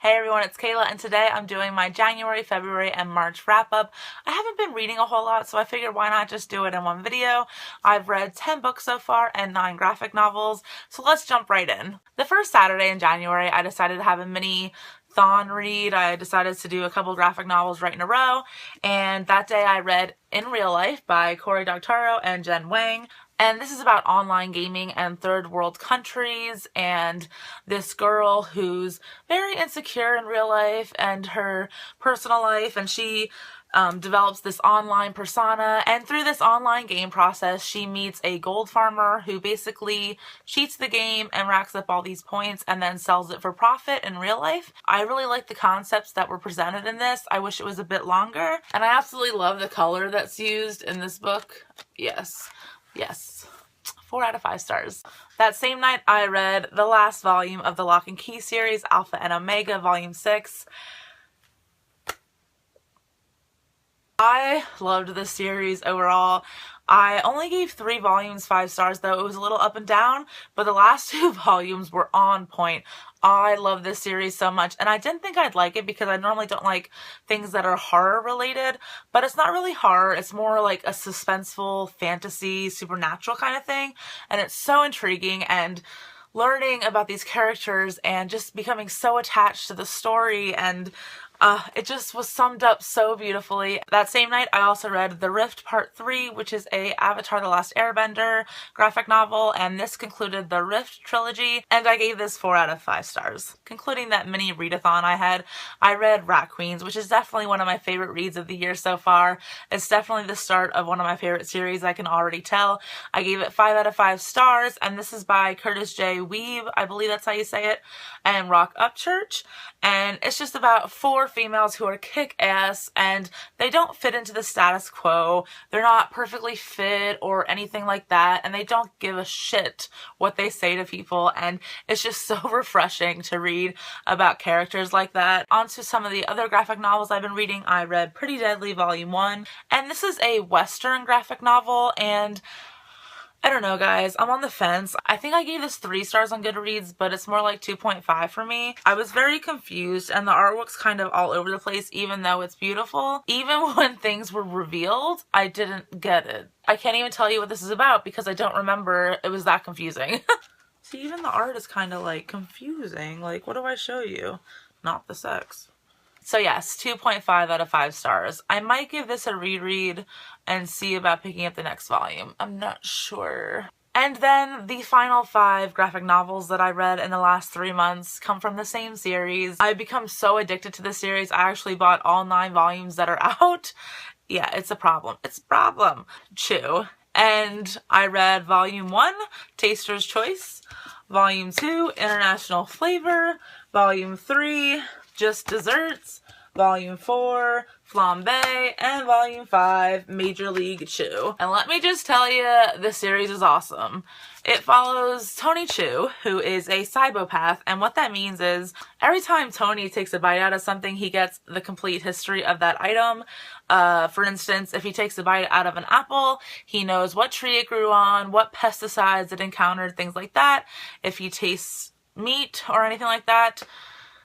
Hey everyone, it's Kayla, and today I'm doing my January, February, and March wrap-up. I haven't been reading a whole lot, so I figured why not just do it in one video. I've read 10 books so far and 9 graphic novels, so let's jump right in. The first Saturday in January, I decided to have a mini thon read. I decided to do a couple graphic novels right in a row, and that day I read In Real Life by Cory Doctorow and Jen Wang. And this is about online gaming and third world countries and this girl who's very insecure in real life and her personal life, and she develops this online persona, and through this online game process she meets a gold farmer who basically cheats the game and racks up all these points and then sells it for profit in real life. I really like the concepts that were presented in this. I wish it was a bit longer, and I absolutely love the color that's used in this book. Yes. 4 out of 5 stars. That same night I read the last volume of the Lock and Key series, Alpha and Omega, Volume 6. I loved this series overall. I only gave 3 volumes 5 stars though. It was a little up and down, but the last 2 volumes were on point. I love this series so much, and I didn't think I'd like it because I normally don't like things that are horror related, but it's not really horror. It's more like a suspenseful fantasy, supernatural kind of thing, and it's so intriguing, and learning about these characters and just becoming so attached to the story, and it just was summed up so beautifully. That same night, I also read The Rift Part 3, which is a Avatar The Last Airbender graphic novel, and this concluded the Rift trilogy, and I gave this 4 out of 5 stars. Concluding that mini readathon I had, I read Rat Queens, which is definitely one of my favorite reads of the year so far. It's definitely the start of one of my favorite series, I can already tell. I gave it 5 out of 5 stars, and this is by Curtis J. Weave, I believe that's how you say it, and Rock Upchurch, and it's just about 4 females who are kick-ass, and they don't fit into the status quo. They're not perfectly fit or anything like that, and they don't give a shit what they say to people, and it's just so refreshing to read about characters like that. On to some of the other graphic novels I've been reading. I read Pretty Deadly Volume 1, and this is a Western graphic novel, and I don't know, guys. I'm on the fence. I think I gave this 3 stars on Goodreads, but it's more like 2.5 for me. I was very confused, and the artwork's kind of all over the place, even though it's beautiful. Even when things were revealed, I didn't get it. I can't even tell you what this is about because I don't remember. It was that confusing. See, even the art is kind of like confusing. Like, what do I show you? Not the sex. So yes, 2.5 out of 5 stars. I might give this a reread and see about picking up the next volume. I'm not sure. And then the final 5 graphic novels that I read in the last 3 months come from the same series. I've become so addicted to this series, I actually bought all 9 volumes that are out. Yeah, it's a problem. It's a problem. Chew. And I read Volume 1, Taster's Choice, Volume 2, International Flavor, Volume 3, Just Desserts, Volume 4, Flambe, and Volume 5, Major League Chew. And let me just tell you, this series is awesome. It follows Tony Chew, who is a cybopath, and what that means is every time Tony takes a bite out of something, he gets the complete history of that item. For instance, if he takes a bite out of an apple, he knows what tree it grew on, what pesticides it encountered, things like that. If he tastes meat or anything like that,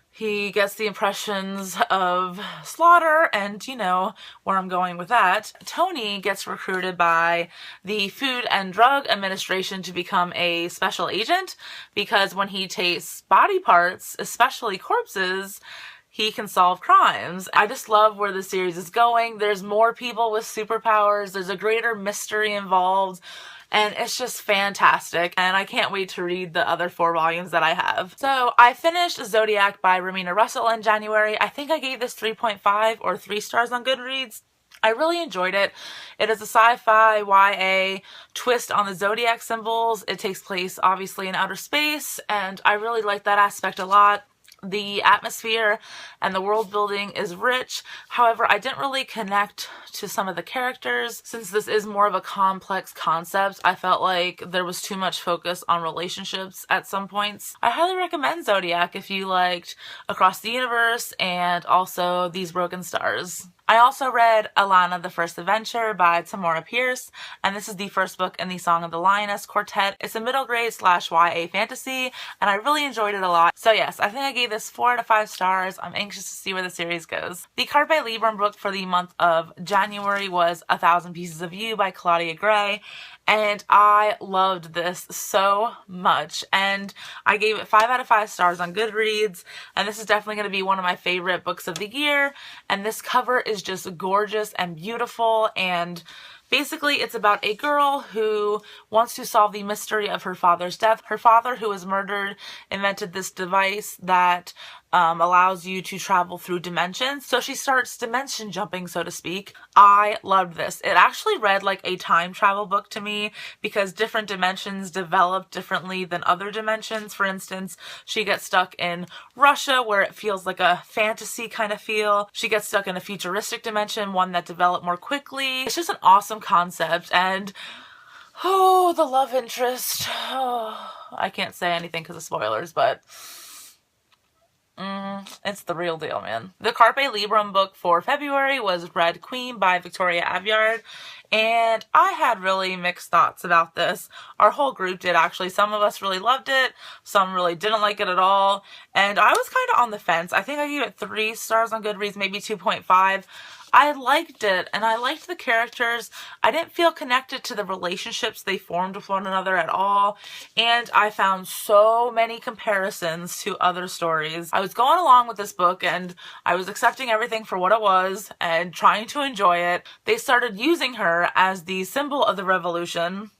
he gets the impressions of slaughter, and you know where I'm going with that. Tony gets recruited by the Food and Drug Administration to become a special agent because when he tastes body parts, especially corpses, he can solve crimes. I just love where the series is going. There's more people with superpowers. There's a greater mystery involved. And it's just fantastic, and I can't wait to read the other 4 volumes that I have. So I finished Zodiac by Ramina Russell in January. I think I gave this 3.5 or 3 stars on Goodreads. I really enjoyed it. It is a sci-fi YA twist on the zodiac symbols. It takes place obviously in outer space, and I really like that aspect a lot. The atmosphere and the world building is rich. However, I didn't really connect to some of the characters. Since this is more of a complex concept, I felt like there was too much focus on relationships at some points. I highly recommend Zodiac if you liked Across the Universe and also These Broken Stars. I also read Elana, the First Adventure by Tamora Pierce, and this is the first book in the Song of the Lioness Quartet. It's a middle grade / YA fantasy, and I really enjoyed it a lot. So yes, I think I gave this 4 out of 5 stars. I'm anxious to see where the series goes. The Carpe Librum book for the month of January was A Thousand Pieces of You by Claudia Gray, and I loved this so much, and I gave it 5 out of 5 stars on Goodreads, and this is definitely going to be one of my favorite books of the year. And this cover is just gorgeous and beautiful, and basically it's about a girl who wants to solve the mystery of her father's death. Her father, who was murdered, invented this device that allows you to travel through dimensions. So she starts dimension jumping, so to speak. I loved this. It actually read like a time travel book to me because different dimensions develop differently than other dimensions. For instance, she gets stuck in Russia where it feels like a fantasy kind of feel. She gets stuck in a futuristic dimension, one that developed more quickly. It's just an awesome concept, and oh, the love interest. Oh, I can't say anything because of spoilers, but it's the real deal, man. The Carpe Librum book for February was Red Queen by Victoria Aveyard, and I had really mixed thoughts about this. Our whole group did, actually. Some of us really loved it, some really didn't like it at all, and I was kind of on the fence. I think I gave it 3 stars on Goodreads, maybe 2.5. I liked it, and I liked the characters. I didn't feel connected to the relationships they formed with one another at all, and I found so many comparisons to other stories. I was going along with this book, and I was accepting everything for what it was and trying to enjoy it. They started using her as the symbol of the revolution.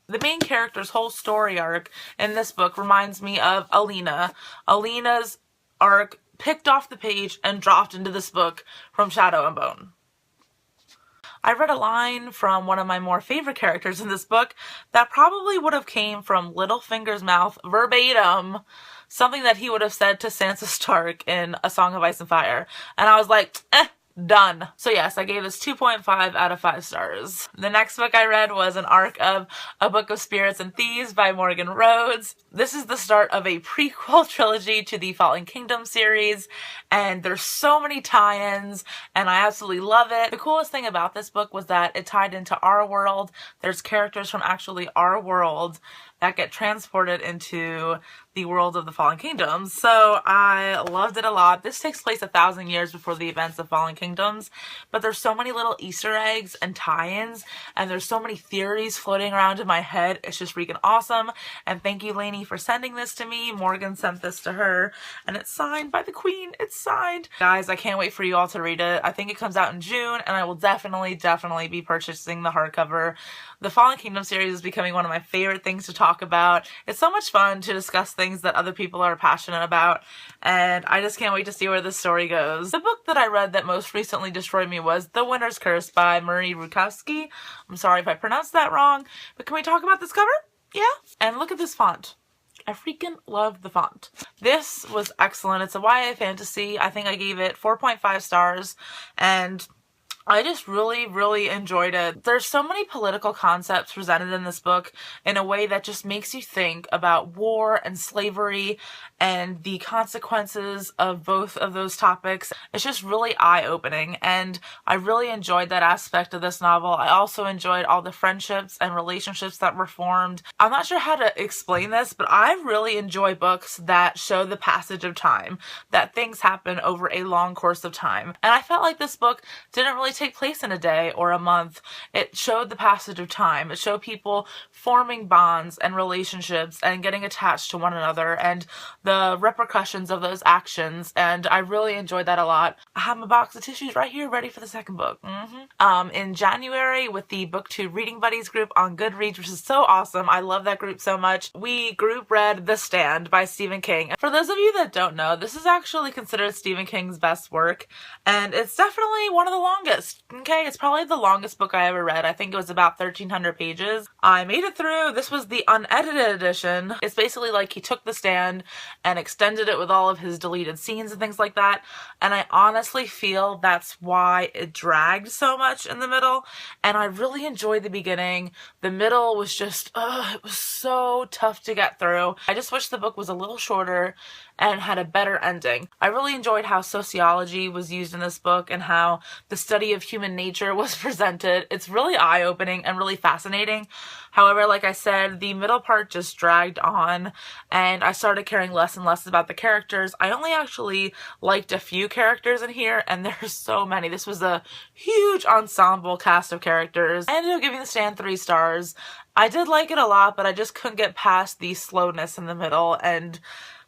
The main character's whole story arc in this book reminds me of Elana. Elena's arc picked off the page and dropped into this book from Shadow and Bone. I read a line from one of my more favorite characters in this book that probably would have came from Littlefinger's mouth verbatim, something that he would have said to Sansa Stark in A Song of Ice and Fire, and I was like, done. So yes, I gave this 2.5 out of 5 stars. The next book I read was an arc of A Book of Spirits and Thieves by Morgan Rhodes. This is the start of a prequel trilogy to the Fallen Kingdom series, and there's so many tie-ins, and I absolutely love it. The coolest thing about this book was that it tied into our world. There's characters from actually our world that get transported into the world of the Fallen Kingdoms. So I loved it a lot. This takes place 1,000 years before the events of Fallen Kingdoms, but there's so many little Easter eggs and tie-ins, and there's so many theories floating around in my head. It's just freaking awesome. And thank you, Lainey, for sending this to me. Morgan sent this to her, and it's signed by the Queen. It's signed. Guys, I can't wait for you all to read it. I think it comes out in June, and I will definitely be purchasing the hardcover. The Fallen Kingdom series is becoming one of my favorite things to talk about. It's so much fun to discuss things that other people are passionate about, and I just can't wait to see where this story goes. The book that I read that most recently destroyed me was The Winter's Curse by Marie Rukowski. I'm sorry if I pronounced that wrong, but can we talk about this cover? Yeah? And look at this font. I freaking love the font. This was excellent. It's a YA fantasy. I think I gave it 4.5 stars, and I just really enjoyed it. There's so many political concepts presented in this book in a way that just makes you think about war and slavery and the consequences of both of those topics. It's just really eye-opening, and I really enjoyed that aspect of this novel. I also enjoyed all the friendships and relationships that were formed. I'm not sure how to explain this, but I really enjoy books that show the passage of time, that things happen over a long course of time. And I felt like this book didn't really take place in a day or a month. It showed the passage of time. It showed people forming bonds and relationships and getting attached to one another and the repercussions of those actions, and I really enjoyed that a lot. I have my box of tissues right here ready for the second book. In January, with the BookTube Reading Buddies group on Goodreads, which is so awesome. I love that group so much. We group read The Stand by Stephen King. For those of you that don't know, this is actually considered Stephen King's best work, and it's definitely one of the longest. list. Okay, it's probably the longest book I ever read. I think it was about 1,300 pages. I made it through. This was the unedited edition. It's basically like he took the stand and extended it with all of his deleted scenes and things like that. And I honestly feel that's why it dragged so much in the middle. And I really enjoyed the beginning. The middle was just, it was so tough to get through. I just wish the book was a little shorter and had a better ending. I really enjoyed how sociology was used in this book and how the study of human nature was presented. It's really eye-opening and really fascinating. However, like I said, the middle part just dragged on and I started caring less and less about the characters. I only actually liked a few characters in here, and there's so many. This was a huge ensemble cast of characters. I ended up giving The Stand 3 stars. I did like it a lot, but I just couldn't get past the slowness in the middle, and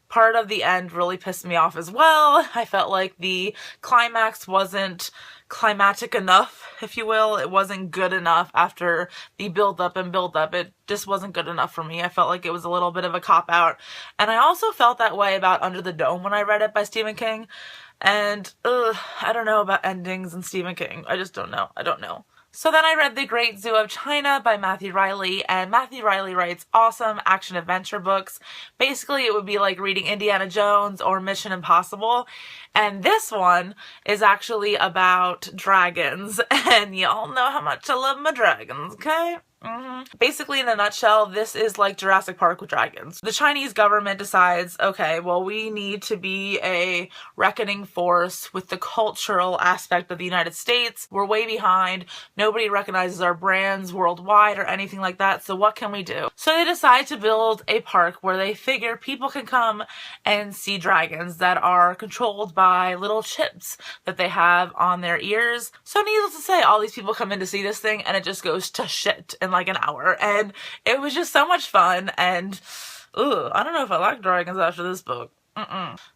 part of the end really pissed me off as well. I felt like the climax wasn't climatic enough, if you will. It wasn't good enough after the build-up and build-up. It just wasn't good enough for me. I felt like it was a little bit of a cop-out. And I also felt that way about Under the Dome when I read it by Stephen King. And, I don't know about endings in Stephen King. I just don't know. I don't know. So then I read The Great Zoo of China by Matthew Riley, and Matthew Riley writes awesome action-adventure books. Basically, it would be like reading Indiana Jones or Mission Impossible, and this one is actually about dragons, and y'all know how much I love my dragons, okay? Basically, in a nutshell, this is like Jurassic Park with dragons. The Chinese government decides, okay, well, we need to be a reckoning force with the cultural aspect of the United States. We're way behind. Nobody recognizes our brands worldwide or anything like that, so what can we do? So they decide to build a park where they figure people can come and see dragons that are controlled by little chips that they have on their ears. So needless to say, all these people come in to see this thing, and it just goes to shit in like an hour, and it was just so much fun, and I don't know if I like dragons after this book.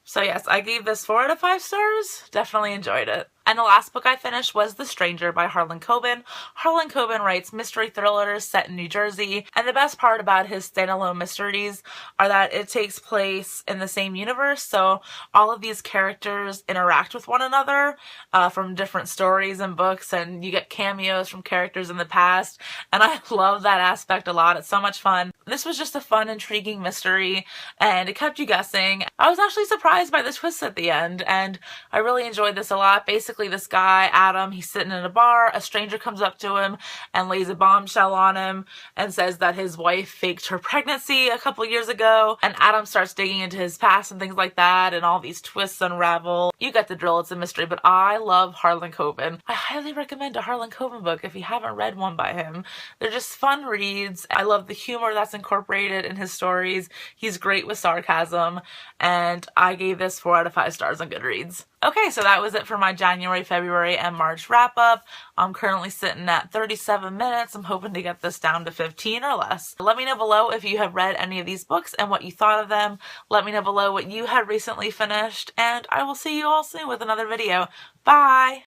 So yes, I gave this 4 out of 5 stars. Definitely enjoyed it. And the last book I finished was The Stranger by Harlan Coben. Harlan Coben writes mystery thrillers set in New Jersey, and the best part about his standalone mysteries are that it takes place in the same universe, so all of these characters interact with one another from different stories and books, and you get cameos from characters in the past, and I love that aspect a lot. It's so much fun. This was just a fun, intriguing mystery, and it kept you guessing. I was actually surprised by the twist at the end, and I really enjoyed this a lot. Basically, this guy, Adam, he's sitting in a bar, a stranger comes up to him and lays a bombshell on him and says that his wife faked her pregnancy a couple years ago, and Adam starts digging into his past and things like that, and all these twists unravel. You get the drill, it's a mystery, but I love Harlan Coben. I highly recommend a Harlan Coben book if you haven't read one by him. They're just fun reads. I love the humor that's incorporated in his stories. He's great with sarcasm, and I gave this 4 out of 5 stars on Goodreads. Okay, so that was it for my January, February, and March wrap-up. I'm currently sitting at 37 minutes. I'm hoping to get this down to 15 or less. Let me know below if you have read any of these books and what you thought of them. Let me know below what you had recently finished, and I will see you all soon with another video. Bye!